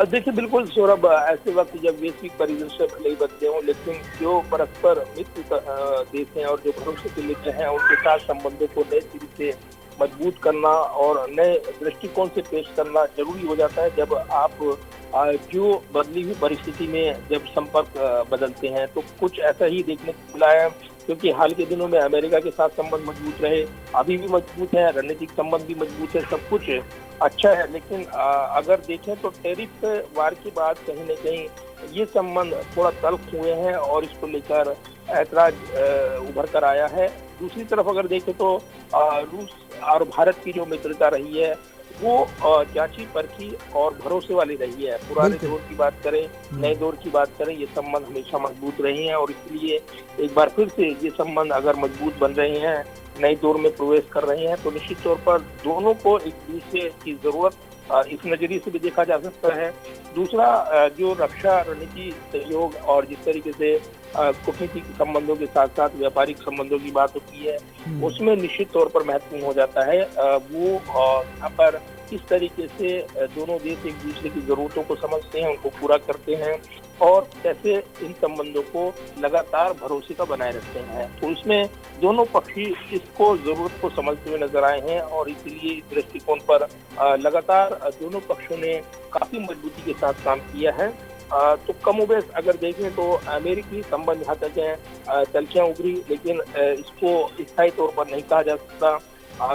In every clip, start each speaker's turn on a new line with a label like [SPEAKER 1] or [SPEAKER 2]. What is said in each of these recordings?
[SPEAKER 1] देखिए बिल्कुल सौरभ, ऐसे वक्त जब वैश्विक परिदृश्य भले ही बदले हों, लेकिन जो परस्पर मित्र देश हैं और जो भरोसे के मित्र हैं, उनके साथ संबंधों को नए सिरे से मजबूत करना और नए दृष्टिकोण से पेश करना जरूरी हो जाता है। जब आप जो बदली हुई परिस्थिति में जब संपर्क बदलते हैं, तो कुछ ऐसा ही देखने को मिला है। क्योंकि हाल के दिनों में अमेरिका के साथ संबंध मजबूत रहे, अभी भी मजबूत है, रणनीतिक संबंध भी मजबूत है, सब कुछ अच्छा है। लेकिन अगर देखें तो टैरिफ वार के बाद कहीं न कहीं ये संबंध थोड़ा तल्ख हुए हैं और इसको लेकर ऐतराज उभर कर आया है। दूसरी तरफ अगर देखें तो रूस और भारत की जो मित्रता रही है, वो जांची परखी और भरोसे वाली रही है। पुराने
[SPEAKER 2] बिल्कुल।
[SPEAKER 1] दौर की बात करें, नए दौर की बात करें, ये संबंध हमेशा मजबूत रहे हैं और इसलिए एक बार फिर से ये संबंध अगर मजबूत बन रहे हैं, नए दौर में प्रवेश कर रहे हैं, तो निश्चित तौर पर दोनों को एक दूसरे की जरूरत इस नजरिए से भी देखा जा सकता है। दूसरा, जो रक्षा रणनीति सहयोग और जिस तरीके से कूटनीतिक संबंधों के साथ साथ व्यापारिक संबंधों की बात होती है, उसमें निश्चित तौर पर महत्वपूर्ण हो जाता है वो यहाँ पर किस तरीके से दोनों देश एक दूसरे की जरूरतों को समझते हैं, उनको पूरा करते हैं और कैसे इन संबंधों को लगातार भरोसे का बनाए रखते हैं। तो इसमें दोनों पक्षी इसको जरूरत को समझते हुए नजर आए हैं और इसलिए इस दृष्टिकोण पर लगातार दोनों पक्षों ने काफी मजबूती के साथ काम किया है। तो कमोबेश अगर देखें तो अमेरिकी संबंध जहाँ तक है तलखियां उभरी, लेकिन इसको स्थायी तौर पर नहीं कहा जा सकता।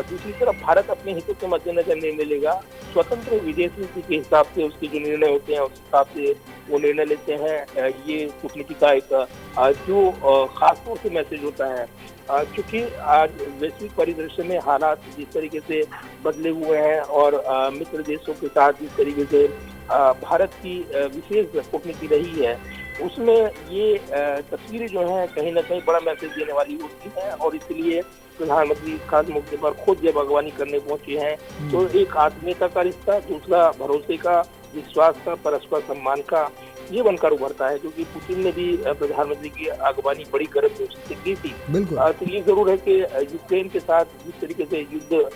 [SPEAKER 1] दूसरी तरफ भारत अपने हितों के मद्देनजर निर्णय लेगा। स्वतंत्र विदेश नीति के हिसाब से उसके जो निर्णय होते हैं, उस हिसाब से वो निर्णय लेते हैं। ये कूटनीति का एक जो खास तौर से मैसेज होता है, क्योंकि आज वैश्विक परिदृश्य में हालात जिस तरीके से बदले हुए हैं और मित्र देशों के साथ जिस तरीके से भारत की विशेष कूटनीति रही है, उसमें ये तस्वीरें जो हैं कहीं ना कहीं बड़ा मैसेज देने वाली होती हैं और इसलिए प्रधानमंत्री इस खास मौके पर खुद जब अगवानी करने पहुंचे हैं, तो एक आत्मीयता का रिश्ता, दूसरा भरोसे का, विश्वास का, परस्पर सम्मान का, ये बनकर उभरता है। क्योंकि पुतिन ने भी प्रधानमंत्री की अगवानी बड़ी गर्मजोशी से की थी। तो ये जरूर है कि यूक्रेन के साथ जिस तरीके से युद्ध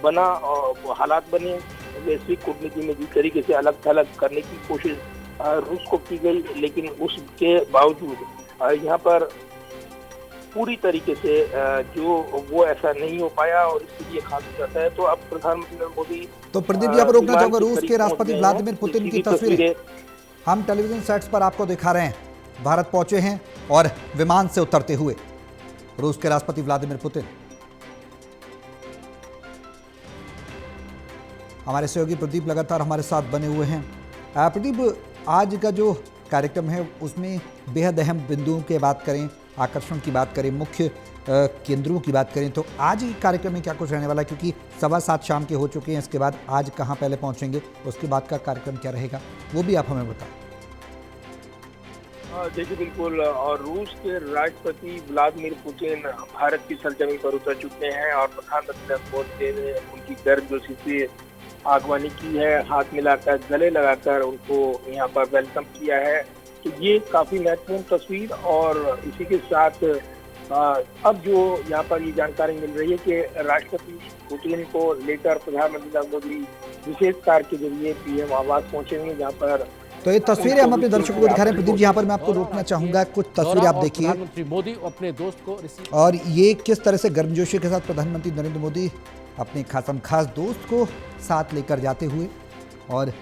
[SPEAKER 1] बना और हालात बने, वैश्विक कूटनीति में जिस तरीके से अलग थलग करने की कोशिश रूस को की गई, लेकिन उसके बावजूद यहाँ पर पूरी तरीके से जो वो ऐसा नहीं हो पाया और इसलिए खास हो जाता है। तो अब प्रधानमंत्री नरेंद्र मोदी,
[SPEAKER 2] तो प्रदीप जी, आप रोकना चाहूंगा, रूस के राष्ट्रपति व्लादिमीर पुतिन की तस्वीरें हम टेलीविजन सेट्स पर आपको दिखा रहे हैं। भारत पहुंचे हैं और विमान से उतरते हुए रूस के राष्ट्रपति व्लादिमीर पुतिन। हमारे सहयोगी प्रदीप लगातार हमारे साथ बने हुए हैं। प्रदीप, आज का जो कार्यक्रम है उसमें बेहद अहम बिंदुओं की बात करें, आकर्षण की बात करें, मुख्य केंद्रों की बात करें, तो आज ही कार्यक्रम में क्या कुछ रहने वाला है? क्योंकि 7:15 शाम के हो चुके हैं, इसके बाद आज कहाँ पहले पहुंचेंगे, उसके बाद का कार्यक्रम क्या रहेगा, वो भी आप हमें बताएं।
[SPEAKER 1] देखिए बिल्कुल, और रूस के राष्ट्रपति व्लादिमीर पुतिन भारत की सरजमीन पर उतर चुके हैं और प्रधानमंत्री नरेंद्र मोदी ने उनकी गर्मजोशी से आगवानी की है, हाथ मिलाकर, गले लगाकर उनको यहाँ पर वेलकम किया है। तो ये काफी महत्वपूर्ण तस्वीर, और इसी के साथ अब जो यहाँ पर ये जानकारी मिल रही है कि राष्ट्रपति पुतिन को लेकर प्रधानमंत्री नरेंद्र मोदी विशेष कार के जरिए पीएम आवास पहुंचेंगे, जहाँ पर
[SPEAKER 2] तो ये तस्वीरें हम अपने दर्शकों को दिखा रहे हैं। प्रदीप जी, यहाँ पर मैं आपको रोकना चाहूंगा, कुछ तस्वीरें आप देखिए।
[SPEAKER 3] प्रधानमंत्री मोदी अपने दोस्त को
[SPEAKER 2] और ये किस तरह से गर्मजोशी के साथ प्रधानमंत्री नरेंद्र मोदी अपने खास दोस्त को साथ लेकर जाते हुए, और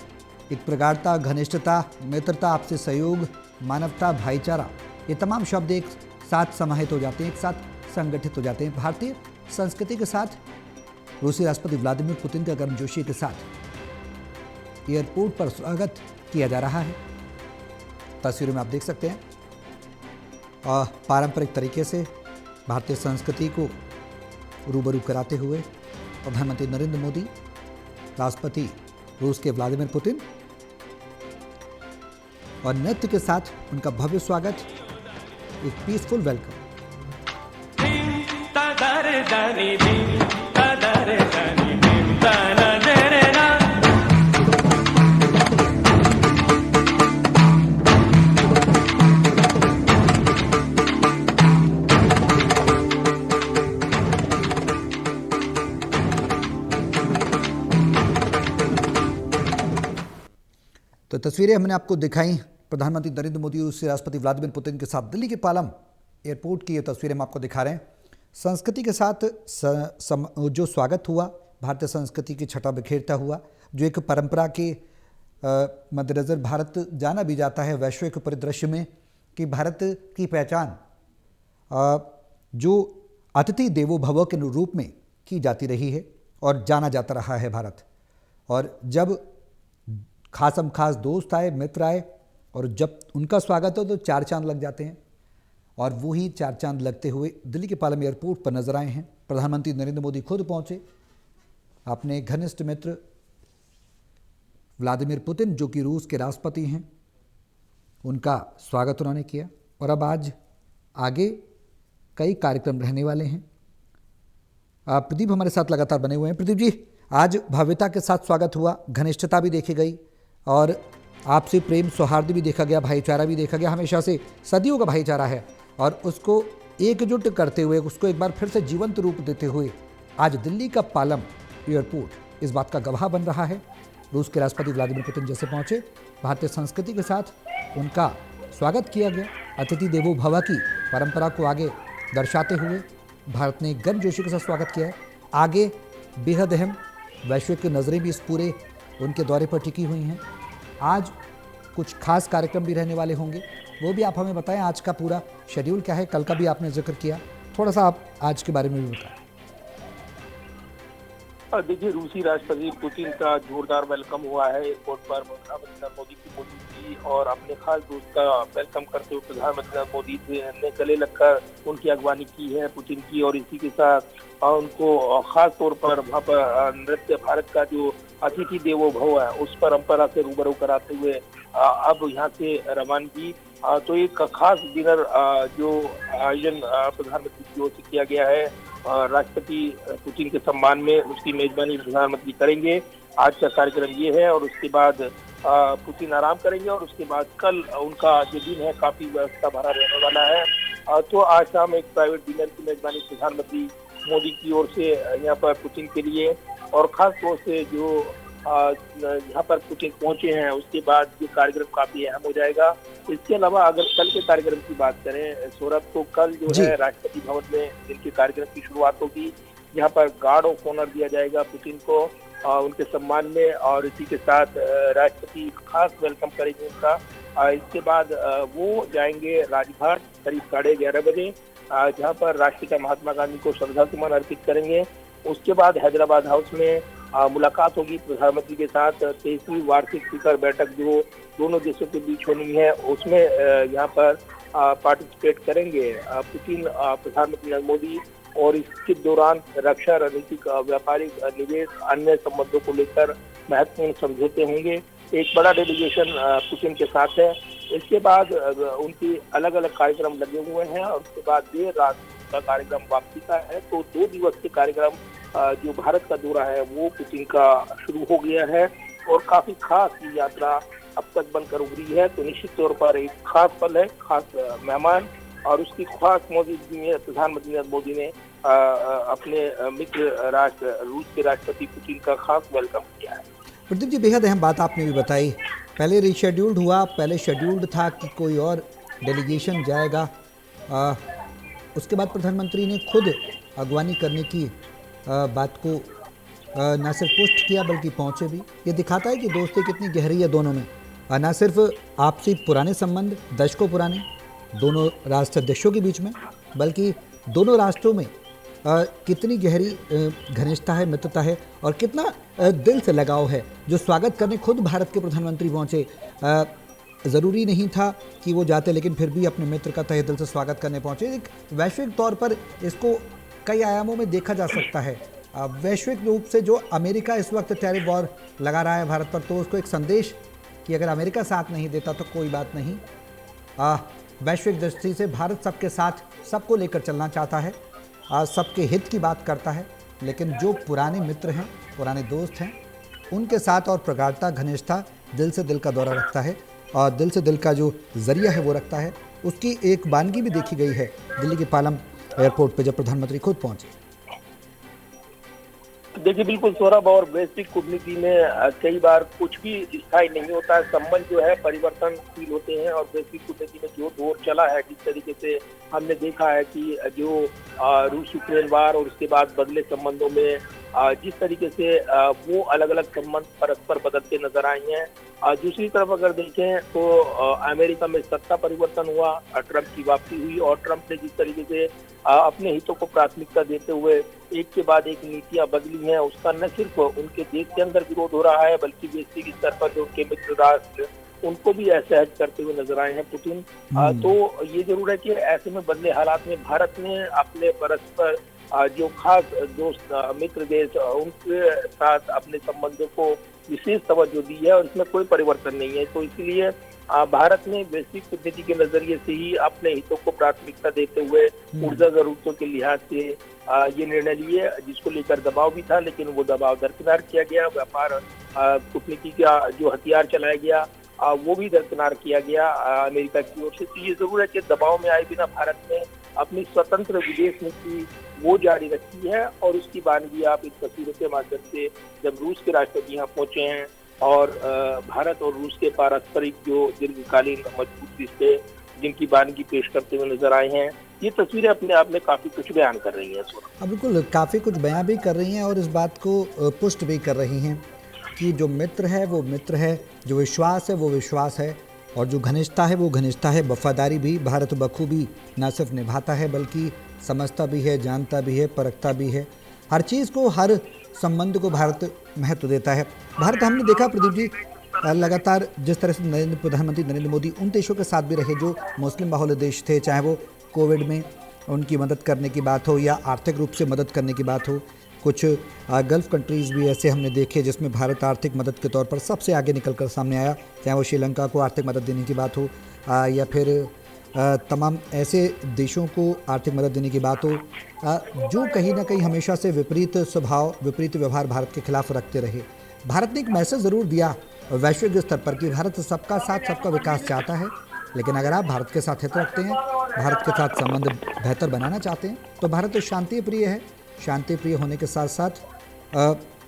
[SPEAKER 2] एक प्रगाढ़ता, घनिष्ठता, मित्रता, आपसे सहयोग, मानवता, भाईचारा, ये तमाम शब्द एक साथ समाहित हो जाते हैं, एक साथ संगठित हो जाते हैं। भारतीय संस्कृति के साथ रूसी राष्ट्रपति व्लादिमीर पुतिन का गर्मजोशी के साथ एयरपोर्ट पर स्वागत किया जा रहा है। तस्वीरों में आप देख सकते हैं पारंपरिक तरीके से भारतीय संस्कृति को रूबरू कराते हुए प्रधानमंत्री नरेंद्र मोदी, राष्ट्रपति रूस के व्लादिमीर पुतिन, और नृत्य के साथ उनका भव्य स्वागत, एक पीसफुल वेलकम। तो तस्वीरें हमने आपको दिखाई प्रधानमंत्री नरेंद्र मोदी और राष्ट्रपति व्लादिमीर पुतिन के साथ दिल्ली के पालम एयरपोर्ट की ये तस्वीरें हम आपको दिखा रहे हैं। संस्कृति के साथ जो स्वागत हुआ, भारतीय संस्कृति की छटा बिखेरता हुआ, जो एक परंपरा के मद्देनज़र भारत जाना भी जाता है वैश्विक परिदृश्य में कि भारत की पहचान जो अतिथि देवो भव के रूप में की जाती रही है और जाना जाता रहा है भारत। और जब खासम खास दोस्त आए, मित्र आए और जब उनका स्वागत हो तो चार चांद लग जाते हैं। और वही चार चांद लगते हुए दिल्ली के पालम एयरपोर्ट पर नजर आए हैं। प्रधानमंत्री नरेंद्र मोदी खुद पहुंचे, अपने घनिष्ठ मित्र व्लादिमीर पुतिन जो कि रूस के राष्ट्रपति हैं, उनका स्वागत उन्होंने किया। और अब आज आगे कई कार्यक्रम रहने वाले हैं। प्रदीप हमारे साथ लगातार बने हुए हैं। प्रदीप जी, आज भव्यता के साथ स्वागत हुआ, घनिष्ठता भी देखी गई और आपसी प्रेम सौहार्द भी देखा गया, भाईचारा भी देखा गया। हमेशा से सदियों का भाईचारा है और उसको एकजुट करते हुए, उसको एक बार फिर से जीवंत रूप देते हुए आज दिल्ली का पालम एयरपोर्ट इस बात का गवाह बन रहा है। रूस के राष्ट्रपति व्लादिमीर पुतिन जैसे पहुंचे, भारतीय संस्कृति के साथ उनका स्वागत किया गया। अतिथि देवो भव की परंपरा को आगे दर्शाते हुए भारत ने गर्मजोशी के साथ स्वागत किया है। आगे बेहद अहम वैश्विक नज़रें भी इस पूरे उनके दौरे पर टिकी हुई हैं। आज कुछ खास कार्यक्रम भी रहने वाले होंगे, वो भी आप हमें बताएं। आज का पूरा शेड्यूल क्या है? कल का भी आपने जिक्र किया, थोड़ा सा आप आज के बारे में भी बताएं।
[SPEAKER 1] देखिए, रूसी राष्ट्रपति पुतिन का जोरदार वेलकम हुआ है एयरपोर्ट पर। प्रधानमंत्री मोदी की मौजूदगी और अपने खास दोस्त का वेलकम करते हुए प्रधानमंत्री मोदी ने गले लगकर उनकी अगवानी की है पुतिन की। और इसी के साथ उनको खास तौर पर वहाँ पर नृत्य, भारत का जो अतिथि देवो भव है उस परंपरा से रूबरू कराते हुए अब यहाँ से रवानगी। तो एक खास डिनर जो आयोजन प्रधानमंत्री की ओर से किया गया है राष्ट्रपति पुतिन के सम्मान में, उसकी मेजबानी प्रधानमंत्री करेंगे। आज का कार्यक्रम ये है और उसके बाद पुतिन आराम करेंगे और उसके बाद कल उनका जो दिन है काफी व्यवस्था भरा रहने वाला है। तो आज शाम एक प्राइवेट डिनर की मेजबानी प्रधानमंत्री मोदी की ओर से यहाँ पर पुतिन के लिए, और खास तौर से जो यहाँ पर पुतिन पहुंचे हैं उसके बाद ये कार्यक्रम काफी अहम हो जाएगा। इसके अलावा अगर कल के कार्यक्रम की बात करें सौरभ, तो कल जो है राष्ट्रपति भवन में जिनके कार्यक्रम की शुरुआत होगी, यहाँ पर गार्ड ऑफ ऑनर दिया जाएगा पुतिन को उनके सम्मान में, और इसी के साथ राष्ट्रपति खास वेलकम करेंगे उनका। इसके बाद वो जाएंगे राजघाट करीब 11:30 बजे, जहाँ पर राष्ट्रपिता महात्मा गांधी को श्रद्धा सुमन अर्पित करेंगे। उसके बाद हैदराबाद हाउस में मुलाकात होगी प्रधानमंत्री के साथ। 23वीं वार्षिक शिखर बैठक जो दोनों देशों के बीच होनी है उसमें यहाँ पर पार्टिसिपेट करेंगे पुतिन, प्रधानमंत्री मोदी। और इसके दौरान रक्षा, रणनीतिक, व्यापारिक, निवेश, अन्य संबंधों को लेकर महत्वपूर्ण समझौते होंगे। एक बड़ा डेलीगेशन पुतिन के साथ है। इसके बाद उनकी अलग अलग कार्यक्रम लगे हुए हैं और उसके बाद देर रात का कार्यक्रम वापसी का है। तो 2 दिवसीय कार्यक्रम जो भारत का दौरा है वो पुतिन का शुरू हो गया है और काफी खास यात्रा अब तक बनकर उभरी है। तो निश्चित तौर पर एक खास पल है, खास मेहमान, और उसकी खास मौजूदगी में प्रधानमंत्री मोदी ने अपने मित्र राष्ट्र रूस के राष्ट्रपति पुतिन का खास वेलकम किया है।
[SPEAKER 2] प्रदीप जी, बेहद अहम बात आपने भी बताई। पहले रीशेड्यूल्ड हुआ, पहले शेड्यूल्ड था कि कोई और डेलीगेशन जाएगा, उसके बाद प्रधानमंत्री ने खुद अगवानी करने की बात को न सिर्फ पुष्ट किया बल्कि पहुंचे भी। ये दिखाता है कि दोस्ती कितनी गहरी है दोनों में। न सिर्फ आपसी पुराने संबंध, दशकों पुराने दोनों राष्ट्राध्यक्षों के बीच में, बल्कि दोनों राष्ट्रों में कितनी गहरी घनिष्ठता है, मित्रता है और कितना दिल से लगाव है। जो स्वागत करने खुद भारत के प्रधानमंत्री पहुंचे, ज़रूरी नहीं था कि वो जाते, लेकिन फिर भी अपने मित्र का तहे दिल से स्वागत करने पहुंचे। एक वैश्विक तौर पर इसको कई आयामों में देखा जा सकता है। वैश्विक रूप से जो अमेरिका इस वक्त टैरिफ वॉर लगा रहा है भारत पर, तो उसको एक संदेश कि अगर अमेरिका साथ नहीं देता तो कोई बात नहीं। वैश्विक दृष्टि से भारत सबके साथ, सबको लेकर चलना चाहता है, सबके हित की बात करता है। लेकिन जो पुराने मित्र हैं, पुराने दोस्त हैं, उनके साथ और प्रगाढ़ता, घनिष्ठता, दिल से दिल का दौरा रखता है और दिल से दिल का जो जरिया है वो रखता है। उसकी एक वानगी भी देखी गई है दिल्ली के पालम एयरपोर्ट पे जब प्रधानमंत्री खुद पहुंचे।
[SPEAKER 1] देखिए बिल्कुल सौरभ, और वैश्विक कूटनीति में कई बार कुछ भी स्थायी नहीं होता है। संबंध जो है परिवर्तनशील होते हैं, और वैश्विक कूटनीति में जो दौर चला है, जिस तरीके से हमने देखा है कि जो रूस यूक्रेन वार और उसके बाद बदले संबंधों में जिस तरीके से वो अलग अलग संबंध परस्पर बदलते नजर आए हैं। दूसरी तरफ अगर देखें तो अमेरिका में सत्ता परिवर्तन हुआ, ट्रंप की वापसी हुई, और ट्रंप ने जिस तरीके से अपने हितों को प्राथमिकता देते हुए एक के बाद एक नीतियां बदली हैं, उसका न सिर्फ उनके देश के अंदर विरोध हो रहा है, बल्कि वैश्विक स्तर पर जो उनके मित्र राष्ट्र उनको भी असहज करते हुए नजर आए हैं पुतिन। तो ये जरूर है कि ऐसे में बदले हालात में भारत ने अपने परस्पर जो खास दोस्त मित्र देश उनके साथ अपने संबंधों को विशेष तवज्जो दी है, और इसमें कोई परिवर्तन नहीं है। तो इसलिए भारत ने वैश्विक कूटनीति के नजरिए से ही अपने हितों को प्राथमिकता देते हुए ऊर्जा जरूरतों के लिहाज से ये निर्णय लिए, जिसको लेकर दबाव भी था, लेकिन वो दबाव दरकिनार किया गया। व्यापार कूटनीति का जो हथियार चलाया गया वो भी दरकिनार किया गया अमेरिका की ओर से। तो ये जरूर है कि दबाव में आए बिना भारत ने अपनी स्वतंत्र विदेश नीति वो जारी रखी है, और उसकी वानगी आप इस तस्वीरों के माध्यम से जब रूस के राष्ट्रपति यहाँ पहुंचे हैं और भारत और रूस के पारस्परिक जो दीर्घकालीन मजबूत रिश्ते जिनकी वानगी पेश करते हुए नजर आए हैं, ये तस्वीरें अपने आप में काफी कुछ बयान कर रही हैं।
[SPEAKER 2] बिल्कुल, काफ़ी कुछ बयान भी कर रही हैं और इस बात को पुष्ट भी कर रही हैं कि जो मित्र है वो मित्र है, जो विश्वास है वो विश्वास है, और जो घनिष्ठता है वो घनिष्ठता है। वफादारी भी भारत बखूबी न सिर्फ निभाता है बल्कि समझता भी है, जानता भी है, परखता भी है। हर चीज़ को, हर संबंध को भारत महत्व देता है। भारत, हमने देखा प्रदीप जी, लगातार जिस तरह से प्रधानमंत्री नरेंद्र मोदी उन देशों के साथ भी रहे जो मुस्लिम बाहुल्य देश थे, चाहे वो कोविड में उनकी मदद करने की बात हो या आर्थिक रूप से मदद करने की बात हो। कुछ गल्फ़ कंट्रीज़ भी ऐसे हमने देखे जिसमें भारत आर्थिक मदद के तौर पर सबसे आगे निकलकर सामने आया, चाहे वो श्रीलंका को आर्थिक मदद देने की बात हो या फिर तमाम ऐसे देशों को आर्थिक मदद देने की बात हो जो कहीं ना कहीं हमेशा से विपरीत स्वभाव, विपरीत व्यवहार भारत के खिलाफ रखते रहे। भारत ने एक मैसेज ज़रूर दिया वैश्विक स्तर पर कि भारत सबका साथ, सबका विकास चाहता है, लेकिन अगर आप भारत के साथ हित रखते हैं, भारत के साथ संबंध बेहतर बनाना चाहते हैं, तो भारत तो शांति प्रिय है। शांति प्रिय होने के साथ साथ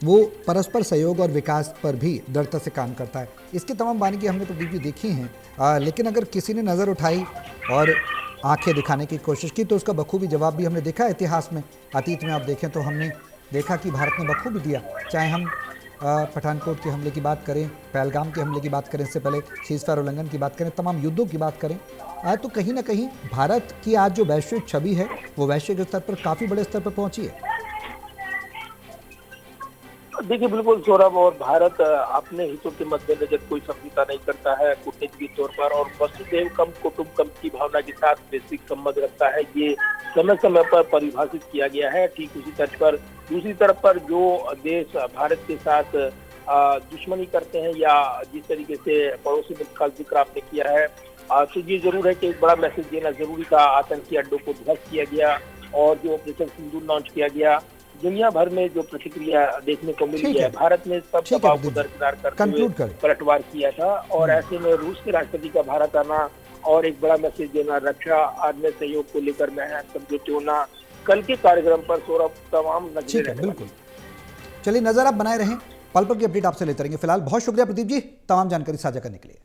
[SPEAKER 2] वो परस्पर सहयोग और विकास पर भी दृढ़ता से काम करता है। इसकी तमाम वानगी हमने प्रदीप जी देखी हैं, लेकिन अगर किसी ने नज़र उठाई और आंखें दिखाने की कोशिश की तो उसका बखूबी जवाब भी हमने देखा। इतिहास में, अतीत में आप देखें तो हमने देखा कि भारत ने बखूबी दिया। चाहे हम पठानकोट के हमले की बात करें, पहलगाम के हमले की बात करें, इससे पहले सीज़फायर उल्लंघन की बात करें, तमाम युद्धों की बात करें, तो कहीं ना कहीं भारत की आज जो वैश्विक छवि है वो वैश्विक स्तर पर काफ़ी बड़े स्तर पर पहुंची है।
[SPEAKER 1] देखिए बिल्कुल सौरभ, और भारत अपने हितों के मद्देनजर कोई समझौता नहीं करता है कूटनीति के तौर पर, और वसुधैव कुटुंबकम की भावना के साथ वैश्विक संबंध रखता है। ये समय समय पर परिभाषित किया गया है। ठीक उसी तर्ज पर दूसरी तरफ पर जो देश भारत के साथ दुश्मनी करते हैं या जिस तरीके से पड़ोसी मुल्क का जिक्र आपने किया है, तो ये जरूर है कि एक बड़ा मैसेज देना जरूरी था। आतंकी अड्डों को ध्वस्त किया गया और जो ऑपरेशन सिंदूर लॉन्च किया गया, दुनिया भर में जो प्रतिक्रिया देखने को मिली है, भारत ने सब दबाव को दरकिनार करते हुए पलटवार किया था। और ऐसे में रूस के राष्ट्रपति का भारत आना और एक बड़ा मैसेज देना, रक्षा आर्थिक सहयोग को लेकर नया समझौते होना, कल के कार्यक्रम पर सौरभ तमाम नजरें।
[SPEAKER 2] बिल्कुल, चलिए नजर आप बनाए रहें, पल पल की अपडेट आपसे लेते रहेंगे। फिलहाल बहुत शुक्रिया प्रदीप जी तमाम जानकारी साझा करने के लिए।